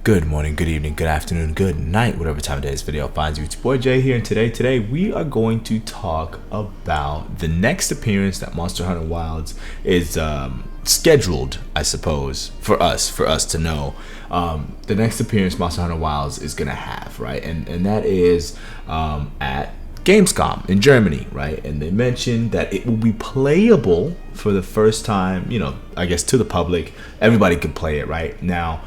Good morning, good evening, good afternoon, good night, whatever time of day this video finds you. It's your boy Jay here, and today we are going to talk about the next appearance that Monster Hunter Wilds is scheduled, I suppose, for us to know. The next appearance Monster Hunter Wilds is gonna have, right? And that is at Gamescom in Germany, right? And they mentioned that it will be playable for the first time, I guess to the public. Everybody could play it right now.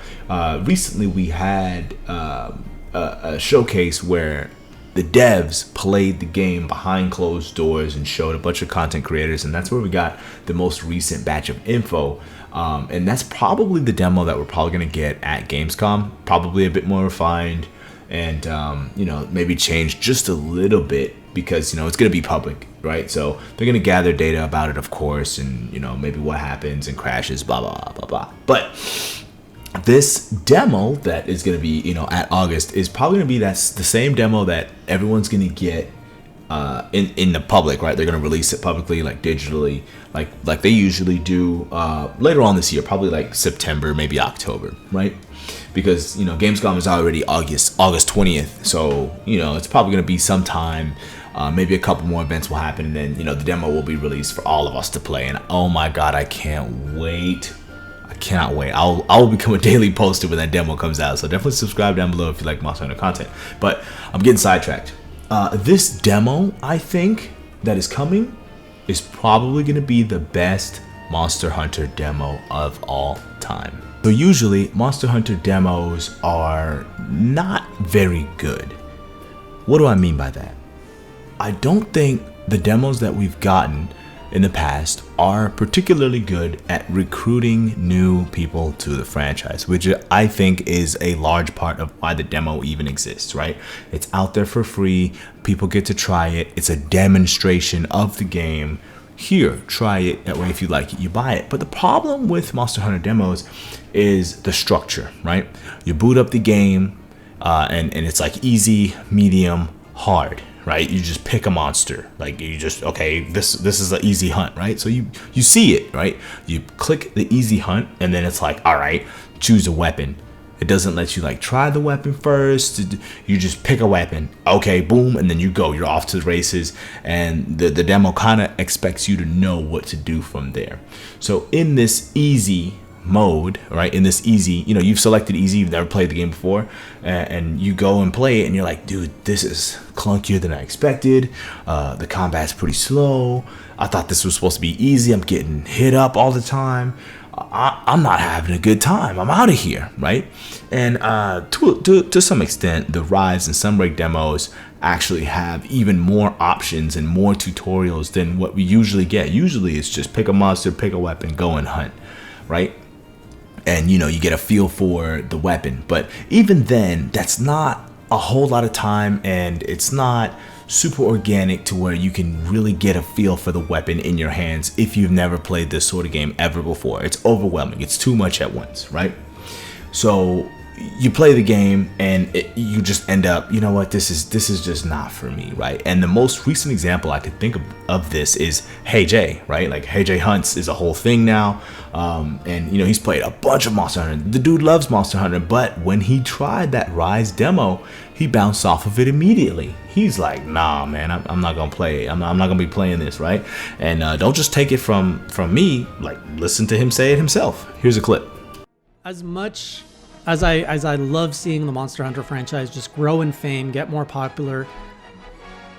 Recently we had a showcase where the devs played the game behind closed doors and showed a bunch of content creators, and that's where we got the most recent batch of info. And that's probably the demo that we're probably going to get at Gamescom, probably a bit more refined and maybe change just a little bit, because it's going to be public, right? So they're going to gather data about it, of course, and maybe what happens and crashes, blah blah blah blah. But this demo that is going to be at August is probably going to be the same demo that everyone's going to get in the public, right? They're going to release it publicly, like digitally, like they usually do later on this year, probably like September, maybe October, right? Because Gamescom is already August 20th, so it's probably going to be sometime. Maybe a couple more events will happen, and then the demo will be released for all of us to play. And oh my god, I can't wait. I cannot wait. I'll become a daily poster when that demo comes out, so definitely subscribe down below if you like Monster Hunter content. But I'm getting sidetracked. This demo, I think, that is coming is probably going to be the best Monster Hunter demo of all time. So usually Monster Hunter demos are not very good. What do I mean by that? I don't think the demos that we've gotten in the past are particularly good at recruiting new people to the franchise, which I think is a large part of why the demo even exists, right? It's out there for free. People get to try it. It's a demonstration of the game. Here, try it. That way, if you like it, you buy it. But the problem with Monster Hunter demos is the structure, right? You boot up the game and it's like easy, medium, hard, right? You just pick a monster. Like you just, okay, this is an easy hunt, right? So you see it, right? You click the easy hunt, and then it's like, all right, choose a weapon. It doesn't let you like try the weapon first. You just pick a weapon, okay, boom, and then you go. You're off to the races, and the demo kind of expects you to know what to do from there. So in this easy mode, right, in this easy, you've selected easy, you've never played the game before, and you go and play it, and you're like, dude, this is clunkier than I expected. The combat's pretty slow. I thought this was supposed to be easy. I'm getting hit up all the time. I'm not having a good time. I'm out of here, right? And to some extent, the Rise and Sunbreak demos actually have even more options and more tutorials than what we usually get. Usually it's just pick a monster, pick a weapon, go and hunt, right? And you get a feel for the weapon. But even then, that's not a whole lot of time, and it's not super organic to where you can really get a feel for the weapon in your hands if you've never played this sort of game ever before. It's overwhelming. It's too much at once, right? So you play the game and you just end up, this is just not for me, right? And the most recent example I could think of this is Hey Jay, right? Like Hey Jay Hunts is a whole thing now, and he's played a bunch of Monster Hunter. The dude loves Monster Hunter, but when he tried that Rise demo, he bounced off of it immediately. He's like, nah, man, I'm not gonna play it. I'm not gonna be playing this, right? And don't just take it from me. Like, listen to him say it himself. Here's a clip. As much as I love seeing the Monster Hunter franchise just grow in fame, get more popular,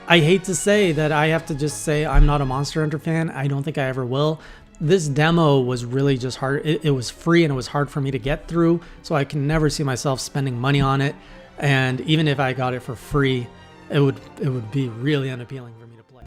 I hate to say that I have to just say I'm not a Monster Hunter fan. I don't think I ever will. This demo was really just hard. It was free, and it was hard for me to get through, so I can never see myself spending money on it. And even if I got it for free, it would be really unappealing for me to play.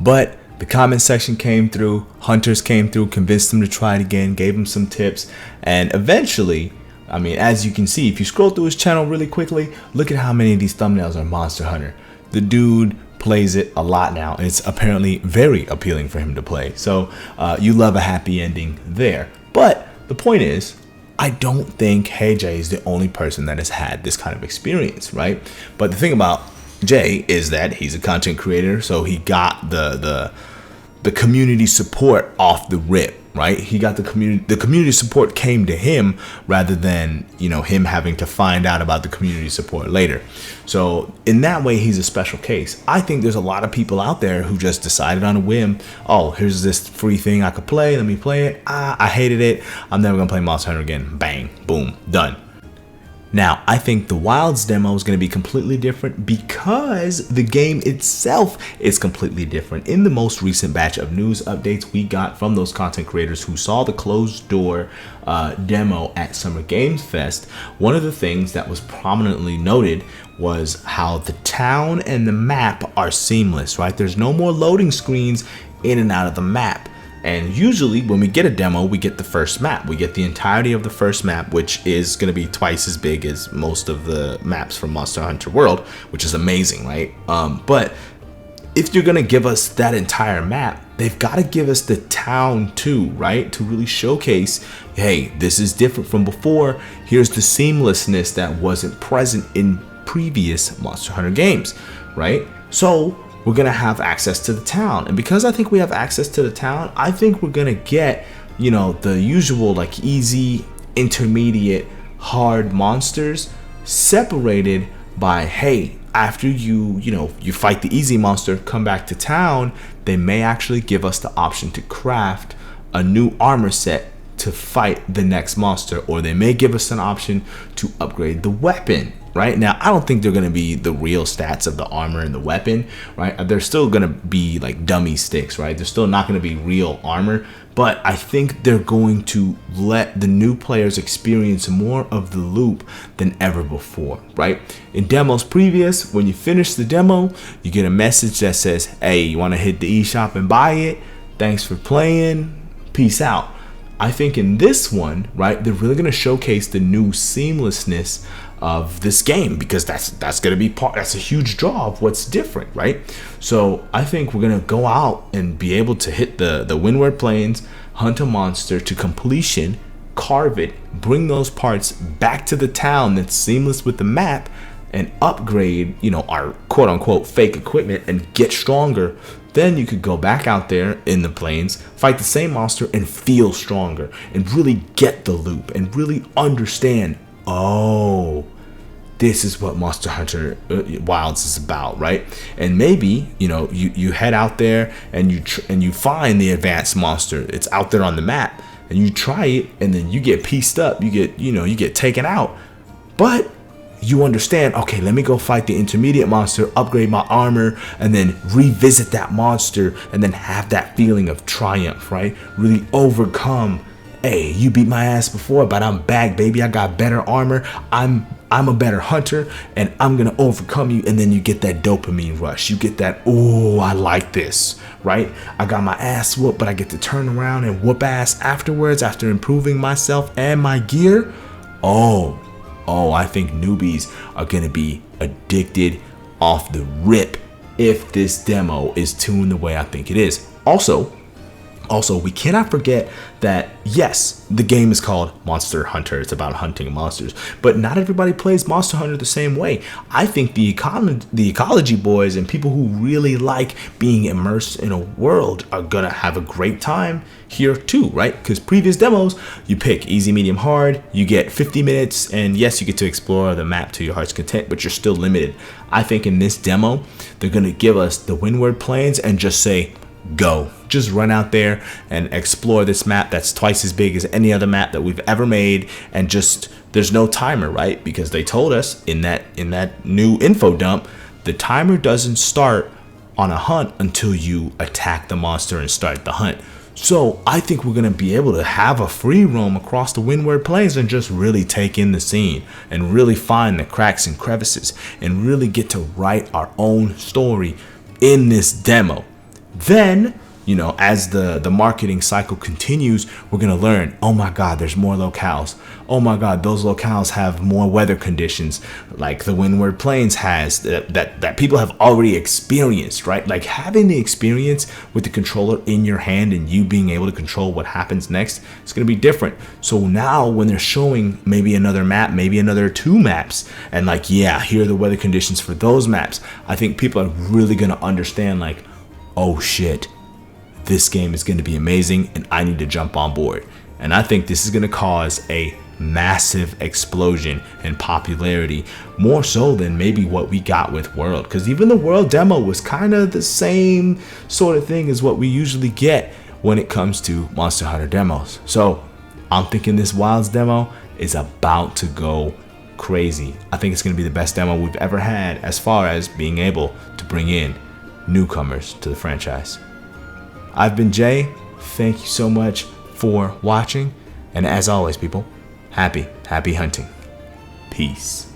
But the comment section came through, hunters came through, convinced him to try it again, gave him some tips, and eventually, I mean, as you can see, if you scroll through his channel really quickly, look at how many of these thumbnails are Monster Hunter. The dude plays it a lot now, and it's apparently very appealing for him to play. So you love a happy ending there. But the point is, I don't think Hey Jay is the only person that has had this kind of experience, right? But the thing about Jay is that he's a content creator, so he got the community support off the rip, right? He got the community support came to him rather than, him having to find out about the community support later. So in that way, he's a special case. I think there's a lot of people out there who just decided on a whim, oh, here's this free thing I could play, let me play it. I hated it, I'm never gonna play Monster Hunter again. Bang, boom, done. Now, I think the Wilds demo is going to be completely different because the game itself is completely different. In the most recent batch of news updates we got from those content creators who saw the closed door demo at Summer Games Fest, one of the things that was prominently noted was how the town and the map are seamless, right? There's no more loading screens in and out of the map. And usually when we get a demo, we get the first map. We get the entirety of the first map, which is going to be twice as big as most of the maps from Monster Hunter World, which is amazing, right? But if you're going to give us that entire map, they've got to give us the town too, right? To really showcase, hey, this is different from before. Here's the seamlessness that wasn't present in previous Monster Hunter games, right? So we're going to have access to the town. And because I think we have access to the town, I think we're going to get, the usual like easy, intermediate, hard monsters separated by, hey, after you fight the easy monster, come back to town, they may actually give us the option to craft a new armor set to fight the next monster, or they may give us an option to upgrade the weapon. Right now, I don't think they're going to be the real stats of the armor and the weapon, right? They're still going to be like dummy sticks, right? They're still not going to be real armor, but I think they're going to let the new players experience more of the loop than ever before, right? In demos previous, when you finish the demo, you get a message that says, hey, you want to hit the eShop and buy it? Thanks for playing. Peace out. I think in this one, right, they're really going to showcase the new seamlessness of this game, because that's going to be that's a huge draw of what's different, right? So I think we're going to go out and be able to hit the Windward Plains, hunt a monster to completion, carve it, bring those parts back to the town that's seamless with the map, and upgrade, our quote unquote fake equipment and get stronger. Then you could go back out there in the plains, fight the same monster and feel stronger and really get the loop and really understand, oh, this is what Monster Hunter Wilds is about, right? And maybe, you head out there and you find the advanced monster. It's out there on the map and you try it and then you get pieced up, you get taken out. But you understand, okay, let me go fight the intermediate monster, upgrade my armor, and then revisit that monster and then have that feeling of triumph, right? Really overcome, hey, you beat my ass before, but I'm back, baby. I got better armor. I'm a better hunter and I'm gonna overcome you. And then you get that dopamine rush. You get that, oh, I like this, right? I got my ass whooped, but I get to turn around and whoop ass afterwards after improving myself and my gear. Oh, I think newbies are going to be addicted off the rip if this demo is tuned the way I think it is. Also, we cannot forget that, yes, the game is called Monster Hunter. It's about hunting monsters, but not everybody plays Monster Hunter the same way. I think the ecology boys and people who really like being immersed in a world are gonna have a great time here too, right? Because previous demos, you pick easy, medium, hard, you get 50 minutes, and yes, you get to explore the map to your heart's content, but you're still limited. I think in this demo, they're gonna give us the Windward Plains and just say, go. Just run out there and explore this map that's twice as big as any other map that we've ever made, and just, there's no timer, right? Because they told us in that new info dump, the timer doesn't start on a hunt until you attack the monster and start the hunt. So I think we're going to be able to have a free roam across the Windward Plains and just really take in the scene and really find the cracks and crevices and really get to write our own story in this demo. Then, as the marketing cycle continues, we're going to learn, oh my God, there's more locales. Oh my God, those locales have more weather conditions like the Windward Plains has that people have already experienced, right? Like having the experience with the controller in your hand and you being able to control what happens next, it's going to be different. So now when they're showing maybe another map, maybe another 2 maps, and like, yeah, here are the weather conditions for those maps, I think people are really going to understand like, oh shit, this game is going to be amazing and I need to jump on board. And I think this is going to cause a massive explosion in popularity, more so than maybe what we got with World, because even the World demo was kind of the same sort of thing as what we usually get when it comes to Monster Hunter demos. So I'm thinking this Wilds demo is about to go crazy. I think it's going to be the best demo we've ever had as far as being able to bring in newcomers to the franchise. I've been Jay. Thank you so much for watching, and as always, people, happy hunting. Peace.